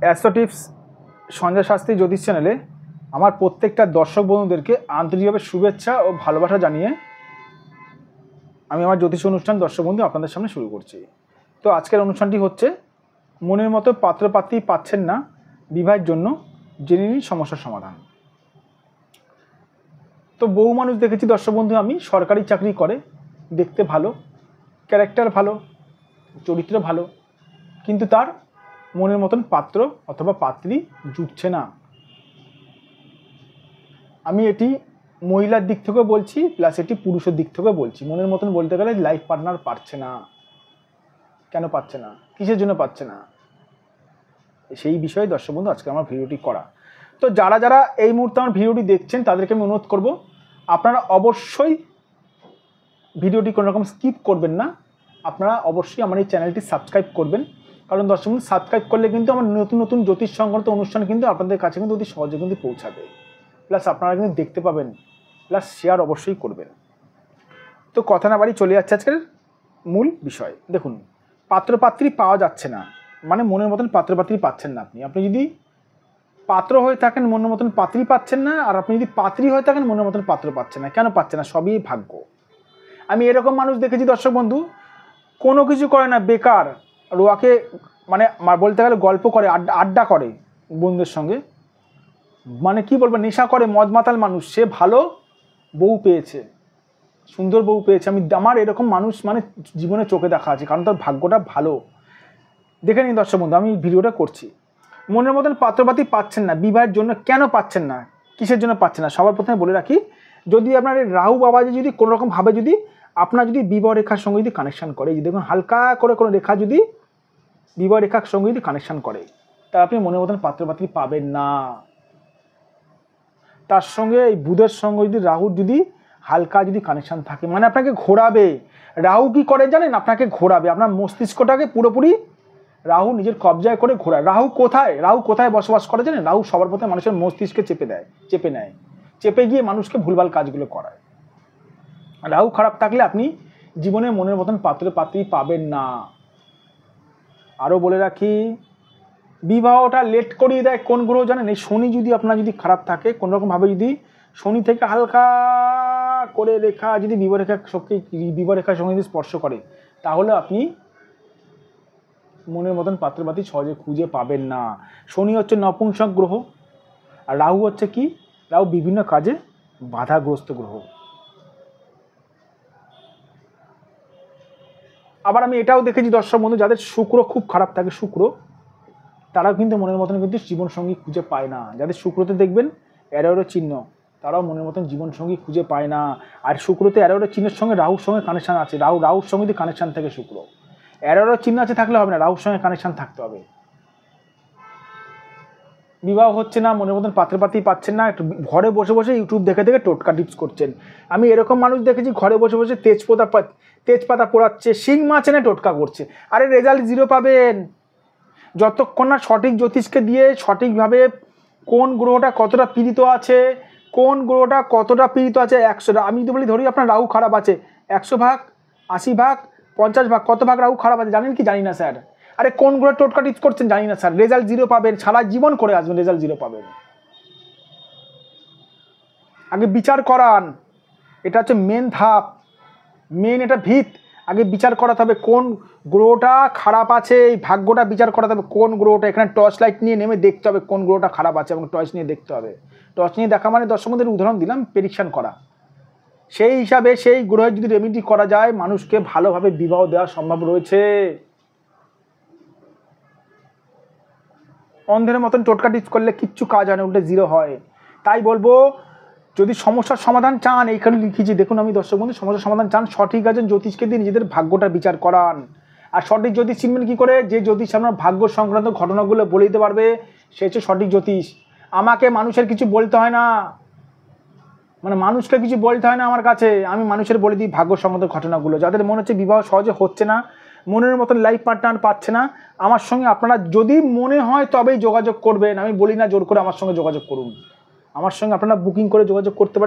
Astro tips Sanjay Shastri জ্যোতিষ চ্যানেলে আমার প্রত্যেকটা দর্শক বন্ধুদেরকে আন্তরিকভাবে শুভেচ্ছা ও ভালোবাসা জানিয়ে আমি আমার জ্যোতিষ অনুষ্ঠান দর্শক বন্ধু আপনাদের সামনে শুরু করছি। তো আজকের অনুষ্ঠানটি হচ্ছে মনের মতো পাত্রপাত্রী পাচ্ছেন না, বিবাহের জন্য জেনে নিন সমস্যার সমাধান। তো বহু মানুষ দেখেছি দর্শক বন্ধু, আমি সরকারি চাকরি করে, দেখতে ভালো, ক্যারেক্টার ভালো, চরিত্র ভালো, কিন্তু তার মনের মতন পাত্র অথবা পাত্রী জুটছে না। আমি এটি মহিলার দিক থেকেও বলছি, প্লাস এটি পুরুষের দিক থেকেও বলছি। মনের মতন বলতে গেলে লাইফ পার্টনার পাচ্ছে না। কেন পাচ্ছে না, কিসের জন্য পাচ্ছে না, সেই বিষয়ে দর্শক বন্ধু আজকে আমার ভিডিওটি করা। তো যারা যারা এই মুহূর্তে আমার ভিডিওটি দেখছেন তাদেরকে আমি অনুরোধ করব, আপনারা অবশ্যই ভিডিওটি কোনো রকম স্কিপ করবেন না। আপনারা অবশ্যই আমার এই চ্যানেলটি সাবস্ক্রাইব করবেন, কারণ দর্শক বন্ধু সাবস্ক্রাইব করলে কিন্তু আমার নতুন নতুন জ্যোতিষ সংক্রান্ত অনুষ্ঠান কিন্তু আপনাদের কাছে কিন্তু অতি সহজে কিন্তু পৌঁছাবে, প্লাস আপনারা কিন্তু দেখতে পাবেন, প্লাস শেয়ার অবশ্যই করবেন। তো কথা না বাড়ি চলে যাচ্ছে আজকের মূল বিষয়। দেখুন, পাত্রপাত্রী পাওয়া যাচ্ছে না, মানে মনের মতন পাত্রপাত্রী পাচ্ছেন না। আপনি যদি পাত্র হয়ে থাকেন মনের মতন পাত্রী পাচ্ছেন না, আর আপনি যদি পাত্রী হয়ে থাকেন মনের মতন পাত্র পাচ্ছেন না। কেন পাচ্ছেন না? সবই ভাগ্য। আমি এরকম মানুষ দেখেছি দর্শক বন্ধু, কোনো কিছু করে না, বেকার রোয়াকে মানে বলতে গেলে গল্প করে, আড্ডা করে বন্ধুদের সঙ্গে, মানে কি বলবো, নেশা করে, মদ মাতাল মানুষ। সে ভালো বউ পেয়েছে, সুন্দর বউ পেয়েছে। আমার এরকম মানুষ মানে জীবনে চোখে দেখা আছে, কারণ তার ভাগ্যটা ভালো। দেখে নিন দর্শক বন্ধু, আমি ভিডিওটা করছি। মনের মতন পাত্রপাত্রী পাচ্ছেন না, বিবাহের জন্য কেন পাচ্ছেন না, কিসের জন্য পাচ্ছেন না? সবার প্রথমে বলে রাখি, যদি আপনার এই রাহু বাবাজি যদি কোনোরকমভাবে যদি আপনার যদি বিবাহ রেখার সঙ্গে যদি কানেকশান করে, যদি দেখুন হালকা করে কোনো রেখা যদি বিবাহ রেখার সঙ্গে যদি কানেকশান করে, তা আপনি মনের মতন পাত্রপাত্রী পাবেন না। তার সঙ্গে এই বুধের সঙ্গে যদি রাহুর যদি হালকা যদি কানেকশান থাকে, মানে আপনাকে ঘোরাবে। রাহু কি করে জানেন? আপনাকে ঘোরাবে, আপনার মস্তিষ্কটাকে পুরোপুরি রাহু নিজের কবজায় করে ঘোরায়। রাহু কোথায় বসবাস করে জানেন? রাহু সবার প্রথমে মানুষের মস্তিষ্কে চেপে নেয়, চেপে গিয়ে মানুষকে ভুলভাল কাজগুলো করায়। রাহু খারাপ থাকলে আপনি জীবনে মনের মতন পাত্রপাত্রী পাবেন না। আরও বলে রাখি, বিবাহটা লেট করিয়ে দেয় কোন গ্রহ জানেন? এই শনি যদি আপনার যদি খারাপ থাকে কোনোরকমভাবে, যদি শনি থেকে হালকা করে রেখা যদি বিবাহ রেখার সঙ্গে যদি স্পর্শ করে, তাহলে আপনি মনের মতন পাত্রপাত্রী সহজে খুঁজে পাবেন না। শনি হচ্ছে নপুংসক গ্রহ, আর রাহু হচ্ছে কি? রাহু বিভিন্ন কাজে বাধাগ্রস্ত গ্রহ। আবার আমি এটাও দেখেছি দর্শক বন্ধু, যাদের শুক্র খুব খারাপ থাকে, তারাও কিন্তু মনের মতন কিন্তু জীবনসঙ্গী খুঁজে পায় না। যাদের শুক্রতে দেখবেন অ্যারোর চিহ্ন, তারাও মনের মতন জীবনসঙ্গী খুঁজে পায় না। আর শুক্রতে অ্যারোর চিহ্নের সঙ্গে রাহুর সঙ্গে কানেকশান আছে, রাহুর সঙ্গে যদি কানেকশান থাকে শুক্র, অ্যারোর চিহ্ন আছে থাকলে হবে না, রাহুর সঙ্গে কানেকশান থাকতে হবে। বিবাহ হচ্ছে না, মনের মতন পাত্রপাত্রী পাচ্ছেন না, একটু ঘরে বসে বসে ইউটিউব দেখে দেখে টোটকা টিপস করছেন। আমি এরকম মানুষ দেখেছি, ঘরে বসে বসে তেজপাতা পোড়াচ্ছে, শিং মাছ এনে টোটকা করছে। আরে রেজাল্ট 0 পাবেন যতক্ষণ না সঠিক জ্যোতিষকে দিয়ে সঠিকভাবে কোন গ্রহটা কতটা পীড়িত আছে, 100 আমি যদি বলি, ধরি আপনার রাহু খারাপ আছে 100 ভাগ, 80 ভাগ, 50 ভাগ, কত ভাগ রাহু খারাপ আছে জানেন কি? জানি না স্যার। আরে কোন গ্রহের টোটকা টিপস করছেন? জানি না স্যার। রেজাল্ট 0 পাবেন, সারা জীবন করে আসবেন, রেজাল্ট 0 পাবেন। আগে বিচার করান, এটা হচ্ছে মেন ধাপ, এটা ভিত। আগে বিচার করাতে হবে কোন গ্রহটা খারাপ আছে, এই ভাগ্যটা বিচার করাতে হবে কোন গ্রহটা। এখানে টর্চ লাইট নিয়ে নেমে দেখতে হবে কোন গ্রহটা খারাপ আছে, এবং টর্চ নিয়ে দেখতে হবে। টর্চ নিয়ে দেখা মানে দর্শকদের উদাহরণ দিলাম, প্রেডিকশন করা। সেই হিসাবে সেই গ্রহের যদি রেমেডি করা যায়, মানুষকে ভালোভাবে বিবাহ দেওয়া সম্ভব রয়েছে। অন্ধের মতন টোটকা টিপস করলে কিচ্ছু কাজ হয় না, উল্টে 0 হয়। তাই বলবো, যদি সমস্যার সমাধান চান, এইখানে লিখেছি দেখুন আমি দর্শক বন্ধু, সমস্যার সমাধান চান, সঠিক একজন জ্যোতিষকে দিয়ে নিজেদের ভাগ্যটা বিচার করান। আর সঠিক জ্যোতিষ চিনবেন কী করে? যে জ্যোতিষ আপনার ভাগ্য সংক্রান্ত ঘটনাগুলো বলে দিতে পারবে, সে হচ্ছে সঠিক জ্যোতিষ। আমাকে মানুষের কিছু বলতে হয় না, মানে মানুষকে কিছু বলতে হয় না আমার কাছে, আমি মানুষের বলে দিই ভাগ্য সংক্রান্ত ঘটনাগুলো। যাদের মনে হচ্ছে বিবাহ সহজে হচ্ছে না, মনের মতন লাইফ পার্টনার পাচ্ছে না, আমার সঙ্গে আপনারা যদি মনে হয় তবেই যোগাযোগ করবেন। আমি বলি না জোর করে আমার সঙ্গে যোগাযোগ করুন, আমার সঙ্গে আপনারা বুকিং করে যোগাযোগ করতে পারেন।